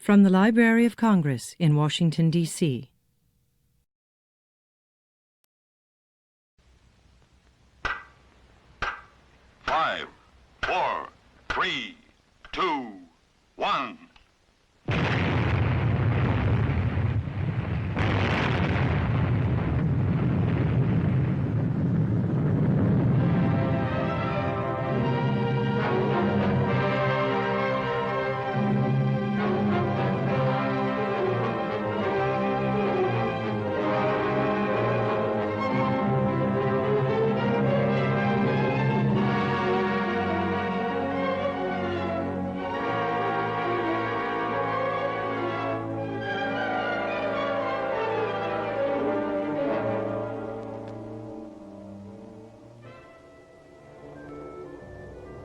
From the Library of Congress in Washington, D.C. Five, four, three, two, one.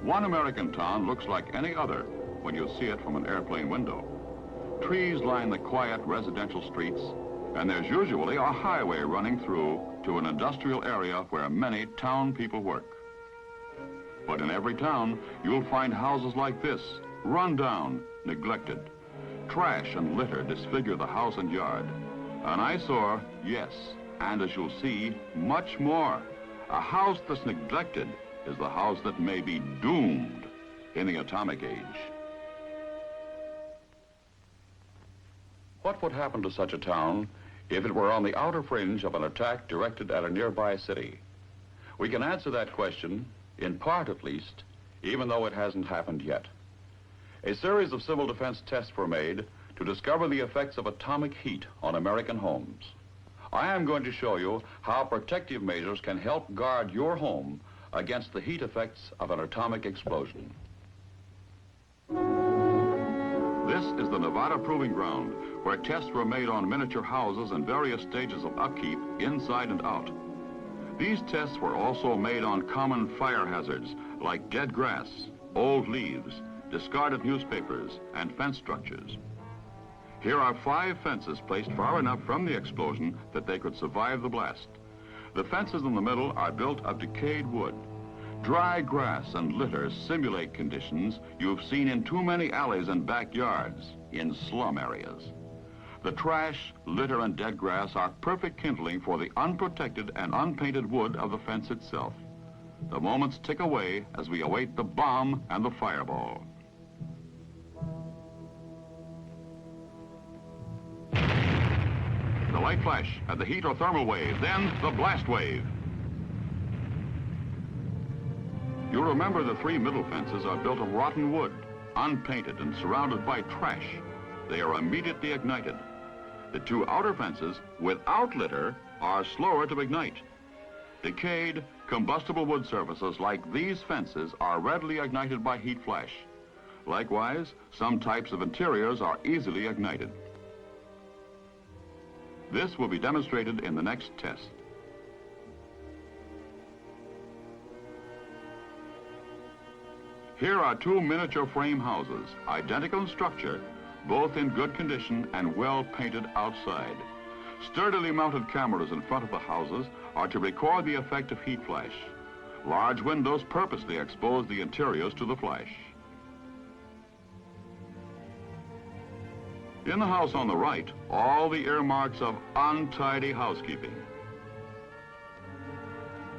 One American town looks like any other when you see it from an airplane window. Trees line the quiet residential streets, and there's usually a highway running through to an industrial area where many town people work. But in every town, you'll find houses like this, run down, neglected. Trash and litter disfigure the house and yard. An eyesore, yes, and as you'll see, much more. A house that's neglected is the house that may be doomed in the atomic age. What would happen to such a town if it were on the outer fringe of an attack directed at a nearby city? We can answer that question, in part at least, even though it hasn't happened yet. A series of civil defense tests were made to discover the effects of atomic heat on American homes. I am going to show you how protective measures can help guard your home against the heat effects of an atomic explosion. This is the Nevada Proving Ground, where tests were made on miniature houses and various stages of upkeep inside and out. These tests were also made on common fire hazards like dead grass, old leaves, discarded newspapers, and fence structures. Here are 5 fences placed far enough from the explosion that they could survive the blast. The fences in the middle are built of decayed wood. Dry grass and litter simulate conditions you've seen in too many alleys and backyards in slum areas. The trash, litter, and dead grass are perfect kindling for the unprotected and unpainted wood of the fence itself. The moments tick away as we await the bomb and the fireball. The light flash and the heat or thermal wave, then the blast wave. You'll remember the 3 middle fences are built of rotten wood, unpainted and surrounded by trash. They are immediately ignited. The 2 outer fences, without litter, are slower to ignite. Decayed, combustible wood surfaces like these fences are readily ignited by heat flash. Likewise, some types of interiors are easily ignited. This will be demonstrated in the next test. Here are 2 miniature frame houses, identical in structure, both in good condition and well painted outside. Sturdily mounted cameras in front of the houses are to record the effect of heat flash. Large windows purposely expose the interiors to the flash. In the house on the right, all the earmarks of untidy housekeeping.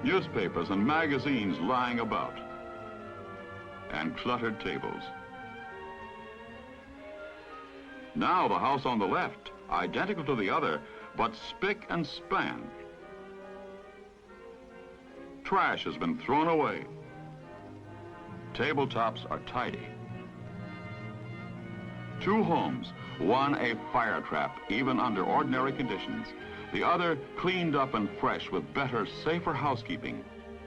Newspapers and magazines lying about, and cluttered tables. Now the house on the left, identical to the other, but spick and span. Trash has been thrown away. Tabletops are tidy. 2 homes, one a fire trap, even under ordinary conditions. The other cleaned up and fresh with better, safer housekeeping,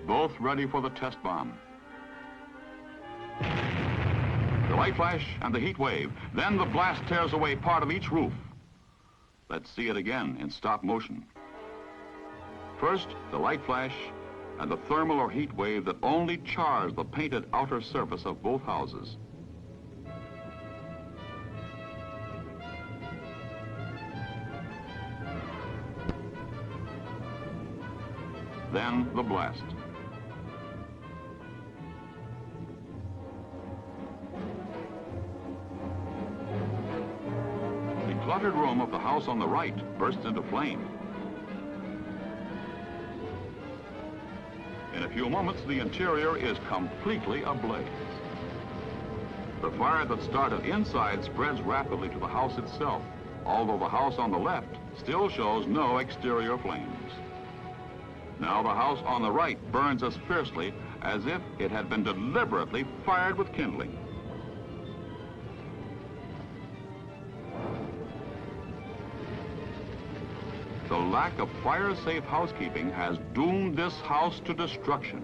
both ready for the test bomb. The light flash and the heat wave, then the blast tears away part of each roof. Let's see it again in stop motion. First, the light flash and the thermal or heat wave that only chars the painted outer surface of both houses. Then the blast. cluttered room of the house on the right bursts into flame. In a few moments, the interior is completely ablaze. The fire that started inside spreads rapidly to the house itself, although the house on the left still shows no exterior flames. Now the house on the right burns as fiercely as if it had been deliberately fired with kindling. The lack of fire-safe housekeeping has doomed this house to destruction.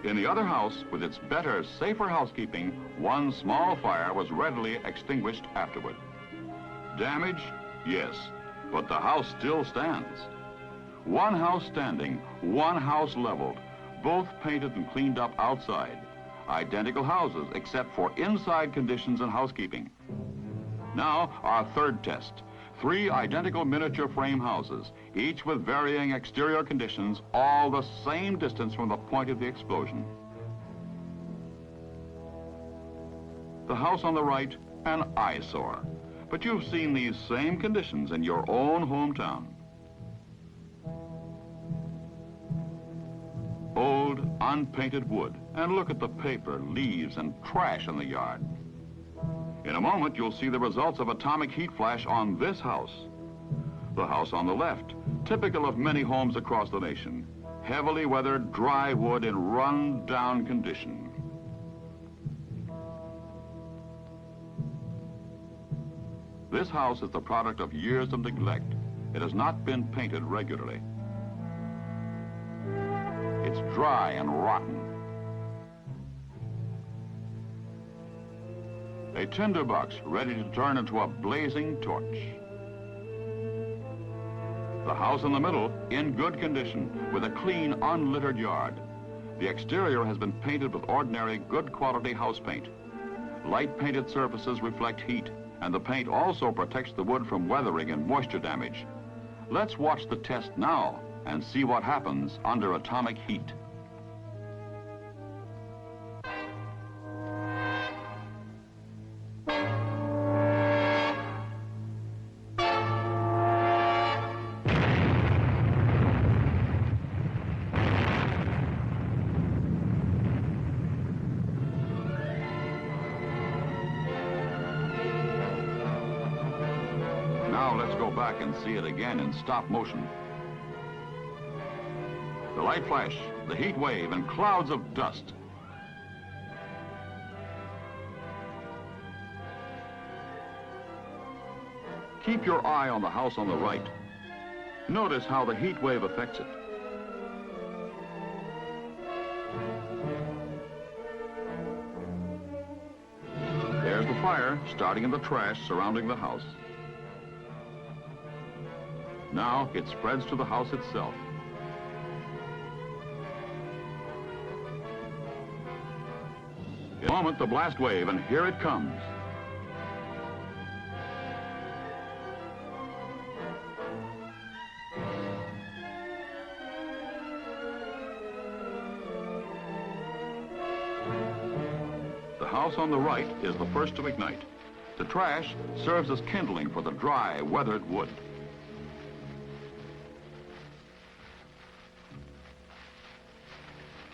In the other house, with its better, safer housekeeping, one small fire was readily extinguished afterward. Damage? Yes, but the house still stands. One house standing, one house leveled, both painted and cleaned up outside. Identical houses, except for inside conditions and housekeeping. Now, our third test. 3 identical miniature frame houses, each with varying exterior conditions, all the same distance from the point of the explosion. The house on the right, an eyesore. But you've seen these same conditions in your own hometown. Old, unpainted wood, and look at the paper, leaves, and trash in the yard. In a moment, you'll see the results of atomic heat flash on this house. The house on the left, typical of many homes across the nation. Heavily weathered, dry wood in run-down condition. This house is the product of years of neglect. It has not been painted regularly. It's dry and rotten. A tinderbox ready to turn into a blazing torch. The house in the middle, in good condition, with a clean, unlittered yard. The exterior has been painted with ordinary, good quality house paint. Light painted surfaces reflect heat, and the paint also protects the wood from weathering and moisture damage. Let's watch the test now and see what happens under atomic heat. Now let's go back and see it again in stop motion. The light flash, the heat wave, and clouds of dust. Keep your eye on the house on the right. Notice how the heat wave affects it. There's the fire starting in the trash surrounding the house. Now it spreads to the house itself. In a moment, the blast wave, and here it comes. The house on the right is the first to ignite. The trash serves as kindling for the dry, weathered wood.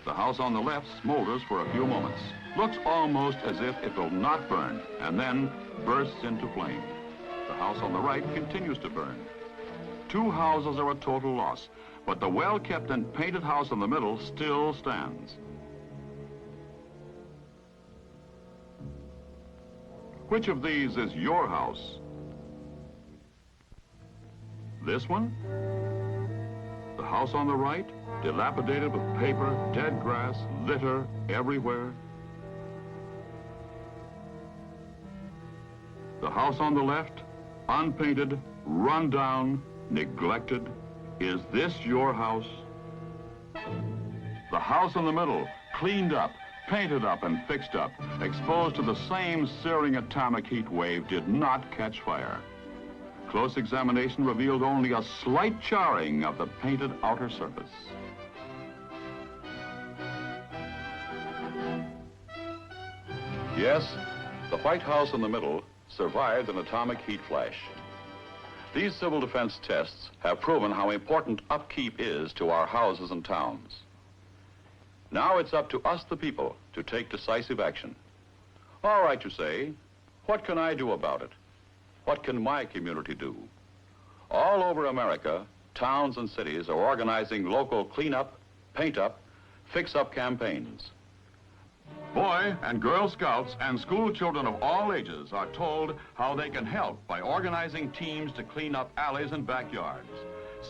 The house on the left smolders for a few moments. Looks almost as if it will not burn, and then bursts into flame. The house on the right continues to burn. 2 houses are a total loss, but the well-kept and painted house in the middle still stands. Which of these is your house? This one? The house on the right, dilapidated with paper, dead grass, litter everywhere. The house on the left, unpainted, run down, neglected. Is this your house? The house in the middle, cleaned up, painted up and fixed up, exposed to the same searing atomic heat wave, did not catch fire. Close examination revealed only a slight charring of the painted outer surface. Yes, The White House in the middle survived an atomic heat flash. These civil defense tests have proven how important upkeep is to our houses and towns. Now it's up to us, the people, to take decisive action. All right, you say, what can I do about it? What can my community do? All over America, towns and cities are organizing local cleanup, paint-up, fix-up campaigns. Boy and Girl Scouts and school children of all ages are told how they can help by organizing teams to clean up alleys and backyards.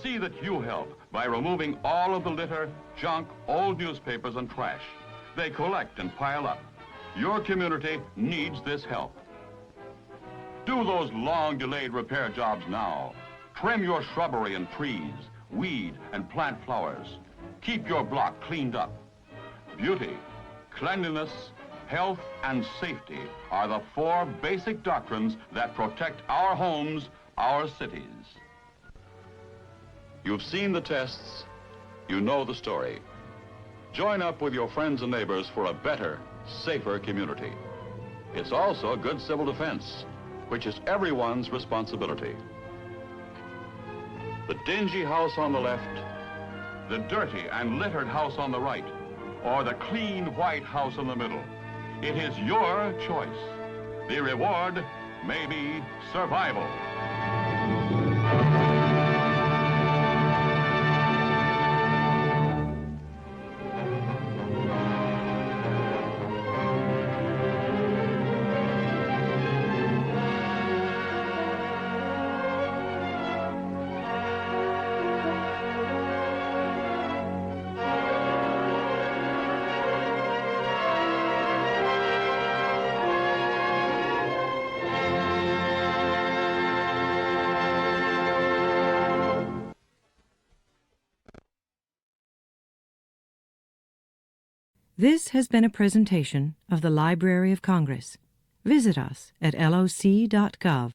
See that you help by removing all of the litter, junk, old newspapers, and trash. They collect and pile up. Your community needs this help. Do those long-delayed repair jobs now. Trim your shrubbery and trees, weed and plant flowers. Keep your block cleaned up. Beauty, cleanliness, health, and safety are the 4 basic doctrines that protect our homes, our cities. You've seen the tests, you know the story. Join up with your friends and neighbors for a better, safer community. It's also good civil defense, which is everyone's responsibility. The dingy house on the left, the dirty and littered house on the right, or the clean white house in the middle. It is your choice. The reward may be survival. This has been a presentation of the Library of Congress. Visit us at loc.gov.